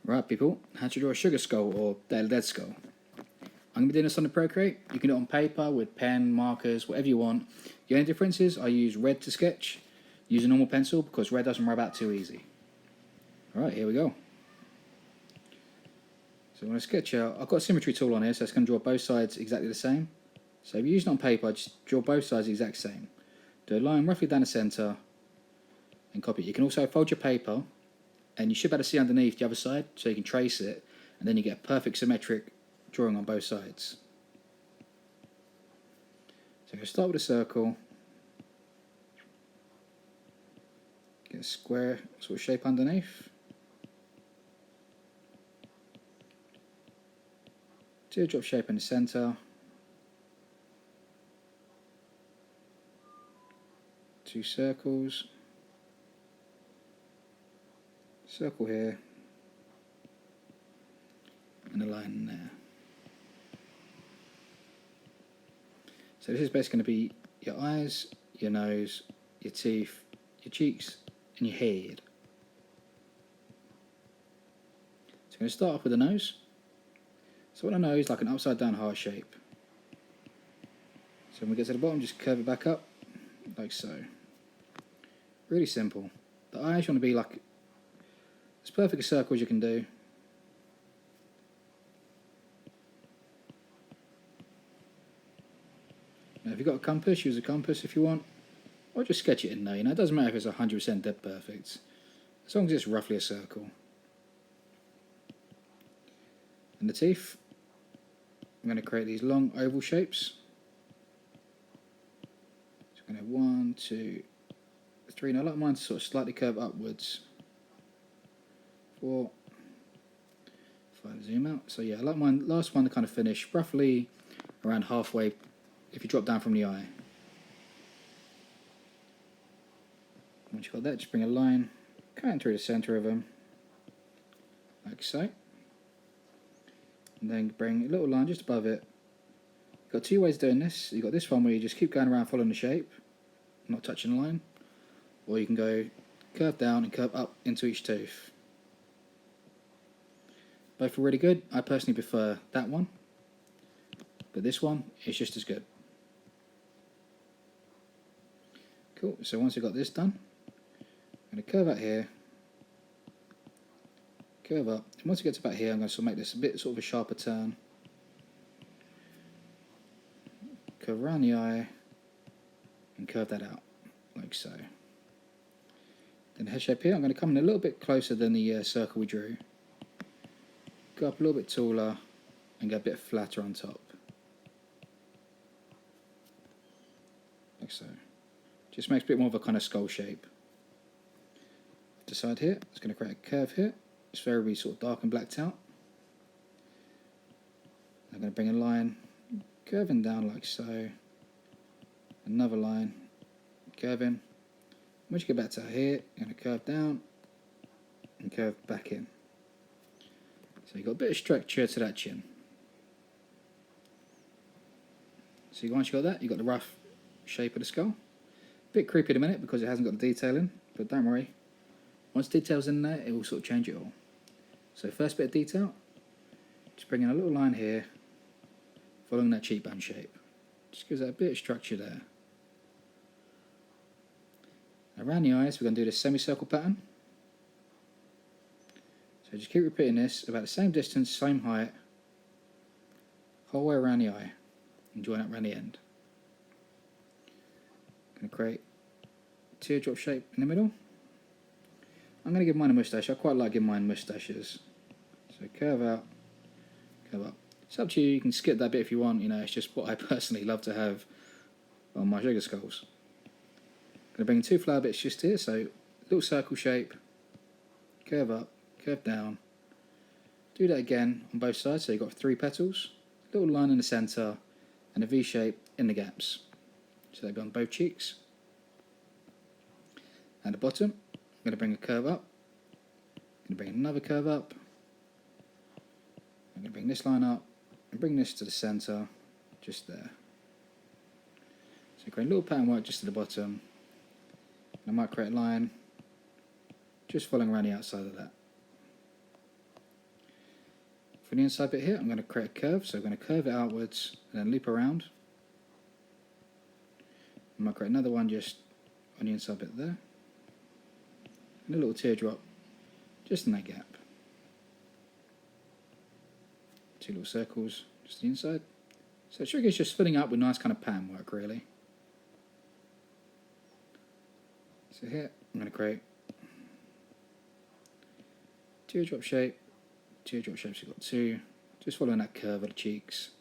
Right people, how to draw a sugar skull or dead skull. I'm going to be doing this on the Procreate. You can do it on paper with pen, markers, whatever you want. The only difference is I use red to sketch, use a normal pencil because red doesn't rub out too easy. Alright, here we go. So I'm going to sketch out, I've got a symmetry tool on here, so it's going to draw both sides exactly the same. So if you're using it on paper, just draw both sides the exact same. Do a line roughly down the centre and copy it. You can also fold your paper and you should be able to see underneath the other side so you can trace it and then you get a perfect symmetric drawing on both sides. So I'm going to start with a circle, get a square sort of shape underneath, teardrop shape in the centre, two circles, circle here, and a line there. So this is basically going to be your eyes, your nose, your teeth, your cheeks, and your head. So I'm going to start off with the nose. So what I know is like an upside down heart shape. So when we get to the bottom, just curve it back up, like so. Really simple. The eyes you want to be like as perfect a circle as you can do. Now if you've got a compass, use a compass if you want. Or just sketch it in there, you know, it doesn't matter if it's 100% dead perfect. As long as it's roughly a circle. And the teeth, I'm going to create these long oval shapes. So I'm going to have 1, 2, 3. Now I like mine to sort of slightly curve upwards. 4, 5, zoom out. So yeah, I like mine, last one to kind of finish roughly around halfway if you drop down from the eye. Once you've got that, just bring a line, cutting through the centre of them, like so. And then bring a little line just above it. You've got two ways of doing this. You've got this one where you just keep going around following the shape, not touching the line. Or you can go curve down and curve up into each tooth. Both are really good. I personally prefer that one. But this one is just as good. Cool, so once we've got this done, I'm going to curve out here, curve up, and once it gets about here I'm going to sort of make this a bit sort of a sharper turn. Curve around the eye and curve that out, like so. Then the head shape here, I'm going to come in a little bit closer than the circle we drew. Go up a little bit taller and get a bit flatter on top. Like so. Just makes a bit more of a kind of skull shape. The side here, it's going to create a curve here. It's very sort of dark and blacked out. I'm going to bring a line, curving down like so. Another line, curving. Once you get back to here, you're going to curve down and curve back in. So you've got a bit of structure to that chin. So once you've got that, you've got the rough shape of the skull. A bit creepy in a minute because it hasn't got the detail in, but don't worry. Once detail's in there, it will sort of change it all. So first bit of detail, just bring in a little line here, following that cheekbone shape. Just gives that a bit of structure there. Around the eyes, we're going to do this semicircle pattern. So just keep repeating this, about the same distance, same height, whole way around the eye, and join up around the end. Going to create a teardrop shape in the middle. I'm going to give mine a moustache. I quite like giving mine moustaches. So curve out, curve up. It's up to you. You can skip that bit if you want. You know, it's just what I personally love to have on my sugar skulls. I'm going to bring two flower bits just here. So little circle shape, curve up, curve down. Do that again on both sides. So you've got 3 petals, little line in the centre, and a V shape in the gaps. So they'll be on both cheeks. And the bottom, I'm going to bring a curve up. I'm going to bring another curve up. I'm going to bring this line up and bring this to the centre, just there. So create a little pattern work just to the bottom. I might create a line just following around the outside of that. For the inside bit here, I'm going to create a curve, so I'm going to curve it outwards and then loop around. I might create another one just on the inside bit there. And a little teardrop just in that gap. 2 little circles just the inside. So it's really just filling up with nice kind of pattern work, really. So here I'm going to create teardrop shape. Teardrop shapes, you've got 2. Just following that curve of the cheeks.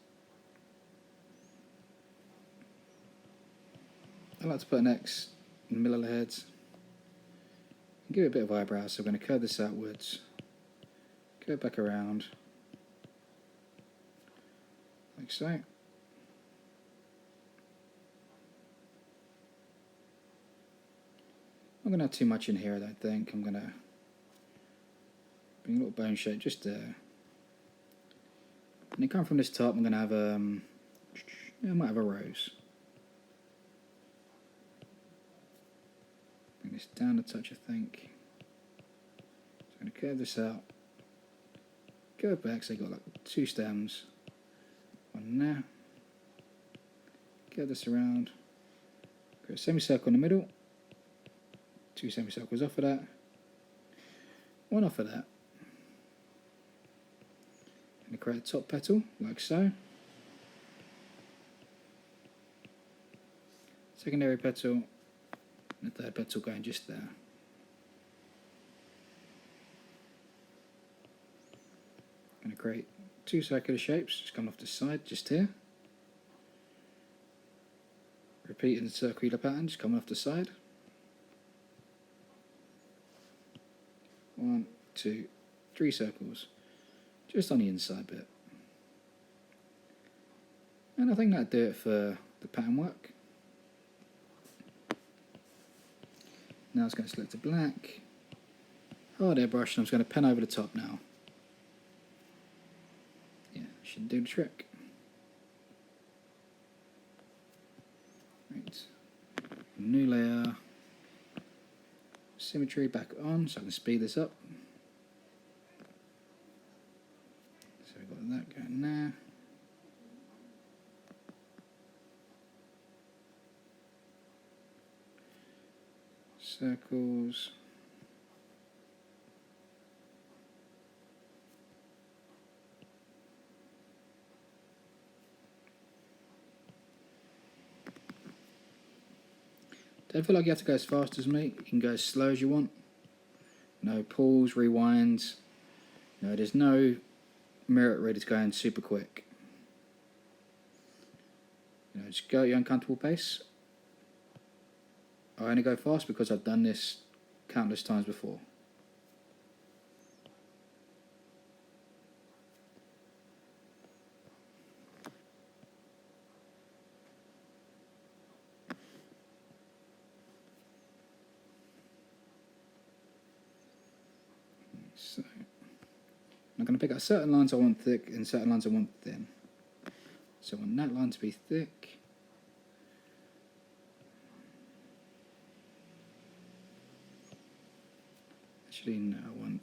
I like to put an X in the middle of the heads. And give it a bit of eyebrow, so I'm going to curve this outwards. Go back around. Like so. I'm not going to have too much in here, I don't think. I'm going to bring a little bone shape just there. And then coming from this top, I'm going to have I might have a rose. Bring this down a touch, I think. So I'm going to curve this out. Go back, so you've got like 2 stems. One there. Curve this around. Create a semicircle in the middle. 2 semicircles off of that. 1 off of that. And create a top petal, like so. Secondary petal, and the 3rd petal going just there. I'm going to create 2 circular shapes, just coming off the side, just here. Repeating the circular pattern, just coming off the side. 1, 2, 3 circles. Just on the inside bit. And I think that'll do it for the pattern work. Now it's going to select a black hard airbrush, and I'm just going to pen over the top now. Yeah, should do the trick. Right. New layer. Symmetry back on, so I can speed this up. So we've got that going there. Circles. Don't feel like you have to go as fast as me. You can go as slow as you want. No pause, rewinds. No, there's no merit ready to go in super quick. Just go at your uncomfortable pace. I only go fast because I've done this countless times before. So I'm going to pick out certain lines I want thick and certain lines I want thin. So I want that line to be thick. Actually, no, I want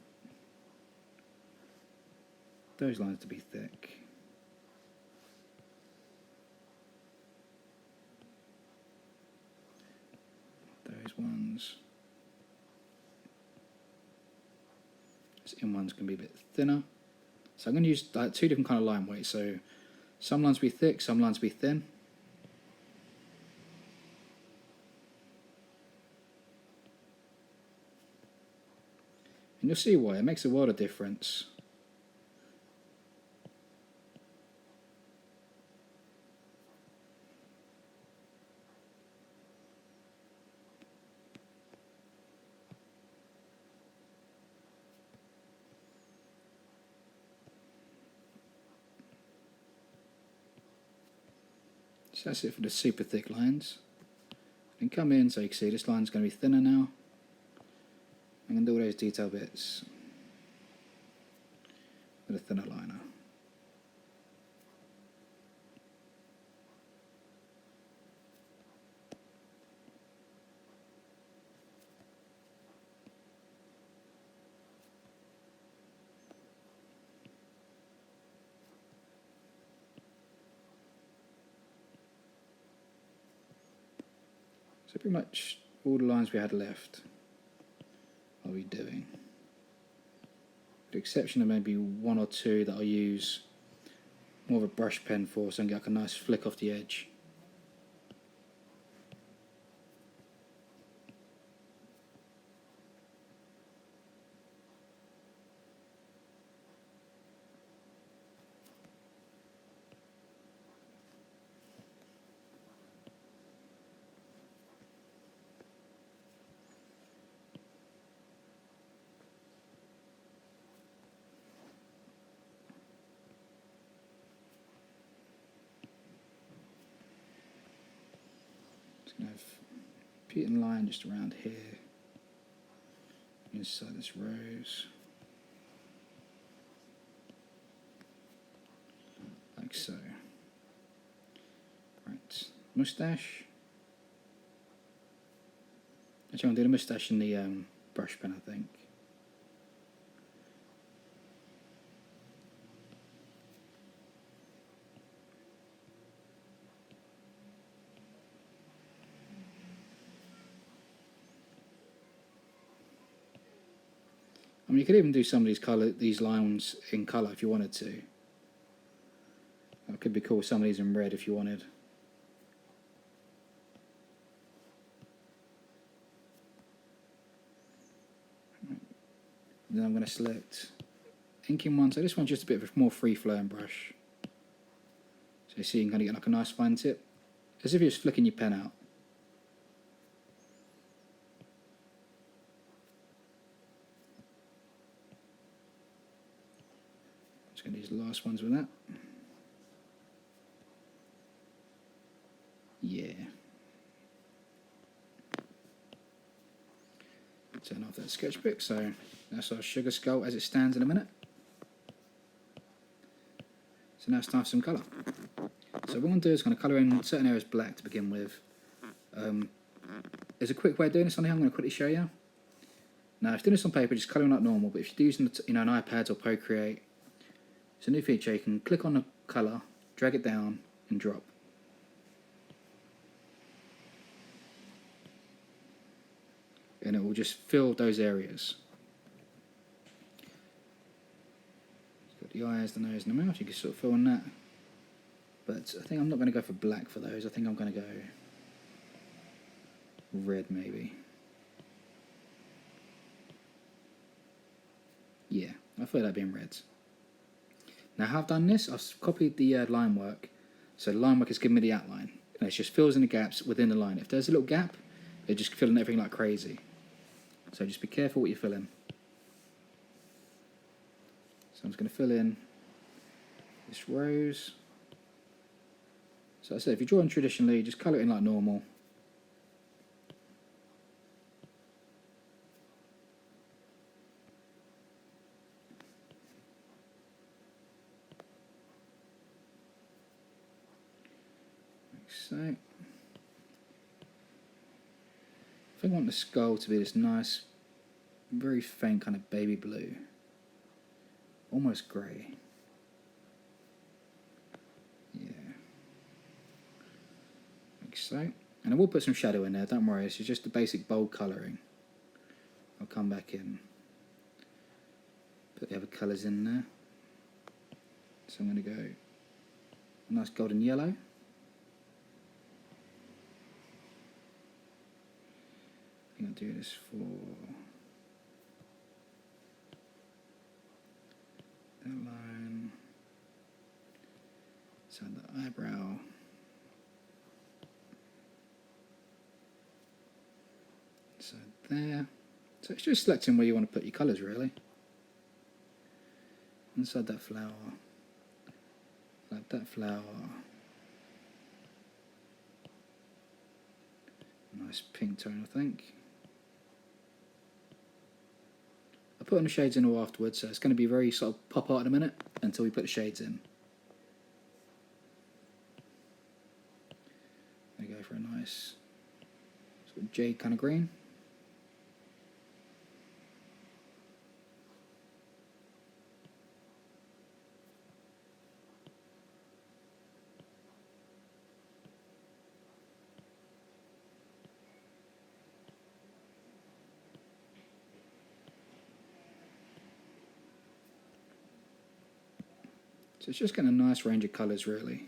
those lines to be thick. Those ones. This in one's going to be a bit thinner. So I'm going to use like 2 different kind of line weights. So some lines will be thick, some lines will be thin. And you'll see why, it makes a world of difference. So that's it for the super thick lines. And come in, so you can see this line's going to be thinner now. I'm going to do all those detail bits with a thinner liner. So pretty much all the lines we had left are we doing. With the exception of maybe one or two that I'll use more of a brush pen for, so I can get like a nice flick off the edge. Just gonna have repeating line just around here, inside this rose, like so. Right, moustache. Actually, I'm doing a moustache in the brush pen, I think. I mean, you could even do some of these lines in colour if you wanted to. That could be cool. Some of these in red if you wanted. Then I'm going to select inking one. So this one's just a bit of a more free-flowing brush. So you see you can kind of get like a nice fine tip, as if you're just flicking your pen out. Just going to use the last ones with that. Yeah. Turn off that sketchbook. So that's our sugar skull as it stands in a minute. So now it's time for some colour. So what I'm going to do is kind of colour in certain areas black to begin with. There's a quick way of doing this on here. I'm going to quickly show you. Now, if you're doing this on paper, just colouring like normal. But if you're using an iPad or Procreate, it's a new feature. You can click on the colour, drag it down, and drop. And it will just fill those areas. Got the eyes, the nose, and the mouth. You can sort of fill in that. But I think I'm not going to go for black for those. I think I'm going to go red, maybe. Yeah, I feel that being red. Now, how I've done this, I've copied the line work. So the line work has given me the outline. And it just fills in the gaps within the line. If there's a little gap, it just fills in everything like crazy. So just be careful what you fill in. So I'm just going to fill in this rose. So I said, if you're drawing traditionally, just colour it in like normal. Like so. I think I want the skull to be this nice, very faint kind of baby blue. Almost grey. Yeah. Like so. And I will put some shadow in there, don't worry, this is just the basic bold colouring. I'll come back in. Put the other colours in there. So I'm going to go a nice golden yellow. I think I'll do this for that line, inside the eyebrow, inside there. So it's just selecting where you want to put your colours really. Inside that flower, like that flower. Nice pink tone, I think. I'll put on the shades in all afterwards, so it's going to be very sort of pop art in a minute until we put the shades in. I go for a nice sort of jade kind of green. So it's just getting a nice range of colours really.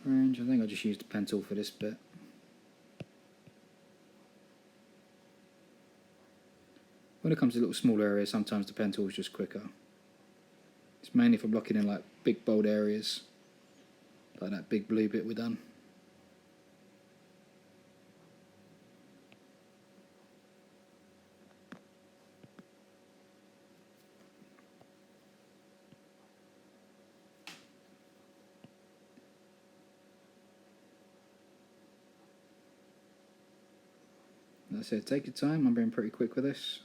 Range, I think I'll just use the pen tool for this bit. When it comes to little small areas, sometimes the pen tool is just quicker. It's mainly for blocking in like big bold areas, like that big blue bit we're done. That's it, take your time, I'm being pretty quick with this.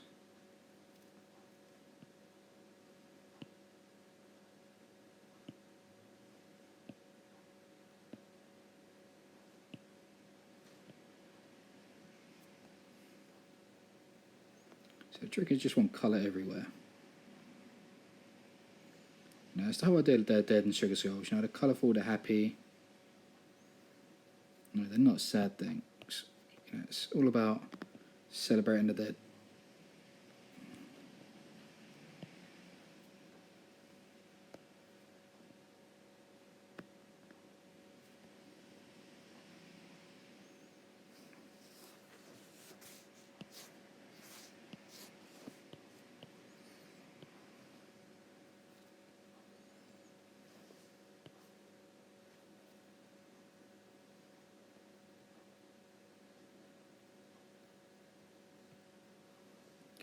So the trick is just want colour everywhere. Now it's the whole idea of their dead and sugar skulls, you know, they're colourful, they're happy. No, they're not sad things. You know, it's all about celebrating the dead.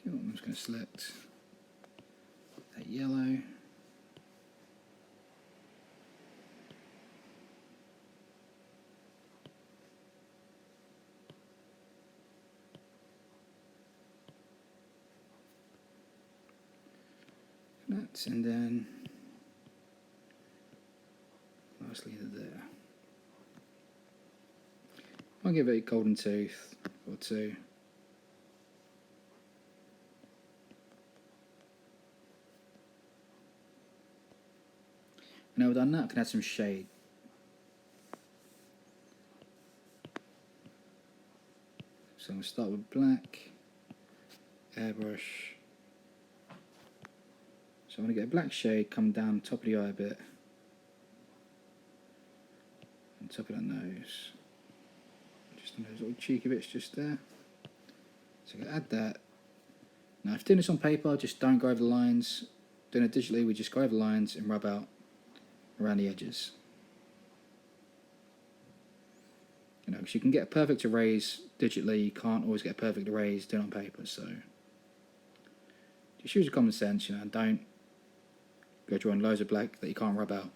Okay, I'm just going to select that yellow. That, and then lastly there. I'll give it a golden tooth or two. Now we've done that, I can add some shade. So I'm going to start with black, airbrush. So I'm going to get a black shade, come down top of the eye a bit, on top of that nose. Just those little cheeky bits just there. So I'm going to add that. Now if doing this on paper, just don't go over the lines. Doing it digitally, we just go over the lines and rub out around the edges. You know, because you can get a perfect erase digitally, you can't always get a perfect erase doing it on paper, so just use your common sense, you know, and don't go drawing loads of black that you can't rub out.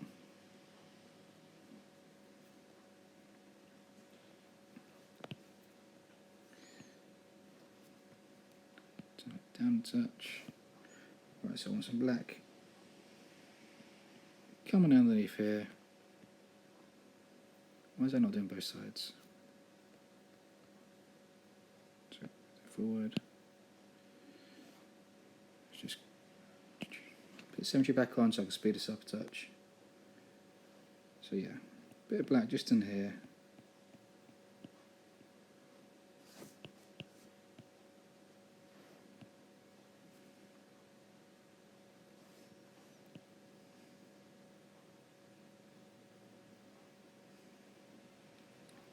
Down a touch. Right, so I want some black coming underneath here. Why is that not doing both sides? So forward. Let's just put symmetry back on so I can speed this up a touch. So yeah, bit of black just in here.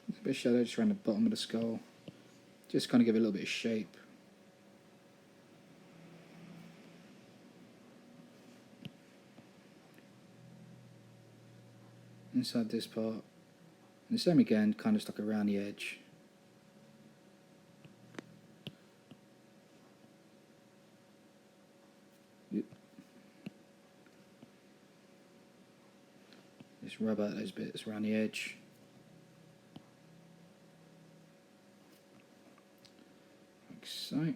A bit of shadow just around the bottom of the skull. Just kind of give it a little bit of shape. Inside this part. And the same again, kind of stuck around the edge. Yep. Just rub out those bits around the edge. Like so.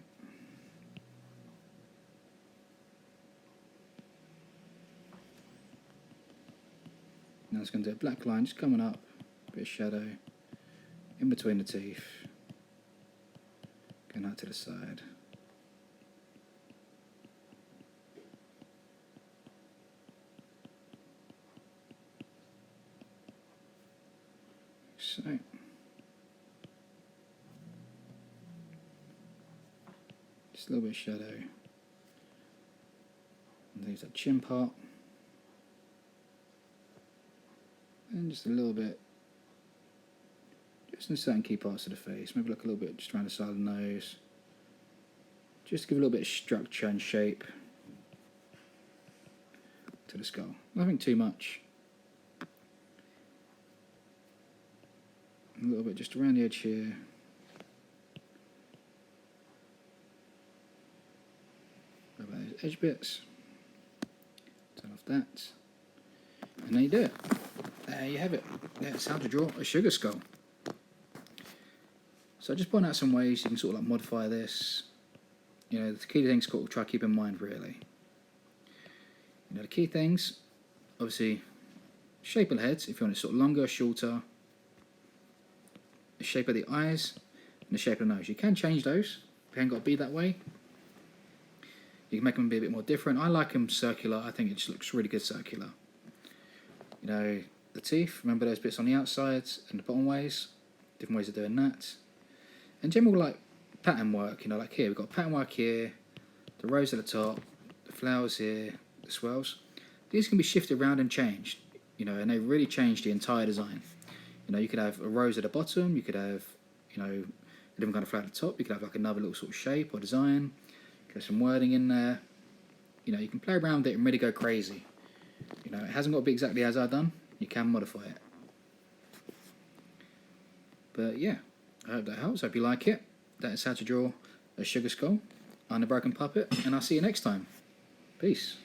Now it's going to do a black line just coming up, a bit of shadow in between the teeth, going out to the side. So, Just a little bit of shadow. And there's that chin part. And just a little bit, just in certain key parts of the face. Maybe look a little bit just around the side of the nose. Just to give a little bit of structure and shape to the skull. Nothing too much. A little bit just around the edge here. What about those edge bits? Turn off that. And there you do it. There you have it. That's how to draw a sugar skull. So I just point out some ways you can sort of like modify this. You know, the key things to try to keep in mind really. You know, the key things, obviously, shape of the heads, if you want it sort of longer or shorter. The shape of the eyes and the shape of the nose. You can change those. They haven't got to be that way. You can make them be a bit more different. I like them circular. I think it just looks really good circular. You know, the teeth, remember those bits on the outsides and the bottom ways. Different ways of doing that. And general like pattern work, you know, like here, we've got pattern work here, the rose at the top, the flowers here, the swirls. These can be shifted around and changed, you know, and they really change the entire design. You know, you could have a rose at the bottom, you could have, you know, a different kind of flower at the top, you could have like another little sort of shape or design, you could have some wording in there. You know, you can play around with it and really go crazy. You know, it hasn't got to be exactly as I've done, you can modify it. But yeah, I hope that helps, I hope you like it. That is how to draw a sugar skull on the Broken Puppet, and I'll see you next time. Peace.